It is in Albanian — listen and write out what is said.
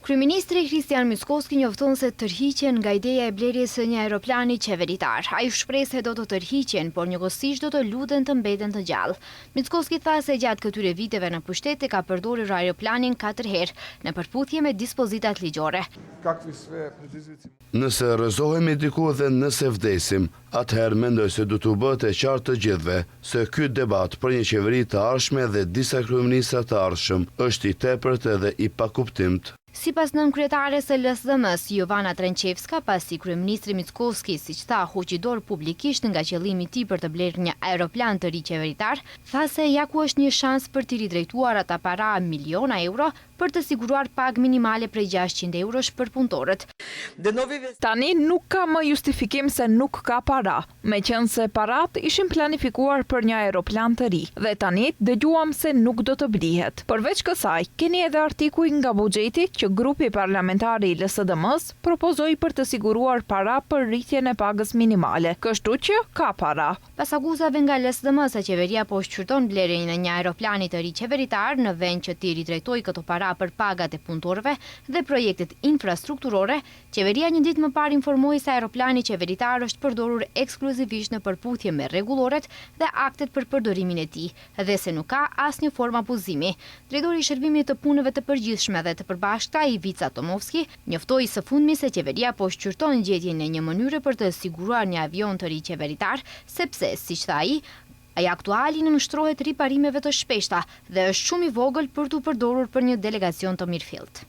Kryeministri Kristian Mickoski njofton se tërhiqen nga ideja e blerjes së një aeroplani qeveritar. Ai shpreh se do të tërhiqen, por njëkohësisht do të luten të mbeten të gjallë. Mickoski tha se gjatë këtyre viteve në pushtet e ka përdorur aeroplanin 4 herë në përputhje me dispozitat ligjore. Nëse rrëzohemi diku dhe nëse vdesim, atëherë mendoj se du të bëhet e qartë të gjithëve se ky debat për një qeveri të ardhshme dhe disa kryeministra të ardhshëm është i tepërt edhe i pakuptimt. Sipas nënkryetares së LSDM-s, Jovana Trenčevska, pasi kryeministri Mickoski, siç tha, hoqi dorë publikisht nga qëllimi i tij për të blerë një aeroplan të ri qeveritar, tha se ja ku është një shans për t'i ridrejtuar ata para miliona euro për të siguruar pagë minimale prej 600 eurosh për punëtorët. Tani nuk ka më justifikim se nuk ka para, meqense parat ishin planifikuar për një aeroplan të ri, dhe tani dëgjuam se nuk do të blihet. Përveç kësaj, keni edhe artikuj nga buxheti që grupi parlamentar i LSDM-s propozoi për të siguruar para për rritjen e pagës minimale, kështu që ka para. Pas akuzave nga LSDM se qeveria po shqyrton blerjen e një aeroplani të ri qeveritar në vend që t'i ridrejtojë këto para për pagat e punëtorëve dhe projektet infrastrukturore, qeveria një ditë më parë informoi se aeroplani qeveritar është përdorur ekskluzivisht në përputhje me rregulloret dhe aktet për përdorimin e tij, dhe se nuk ka asnjë formë abuzimi. Drejtori i Shërbimit të Punëve të Përgjithshme dhe të Përbashkëta Ivica Tomovski njoftoi së fundmi se qeveria po shqyrton gjetjen e një mënyre për të siguruar një avion të ri qeveritar, sepse, siç tha ai aktuali nënshtrohet riparimeve të shpeshta dhe është shumë i vogël për t'u përdorur për një delegacion të mirëfillt.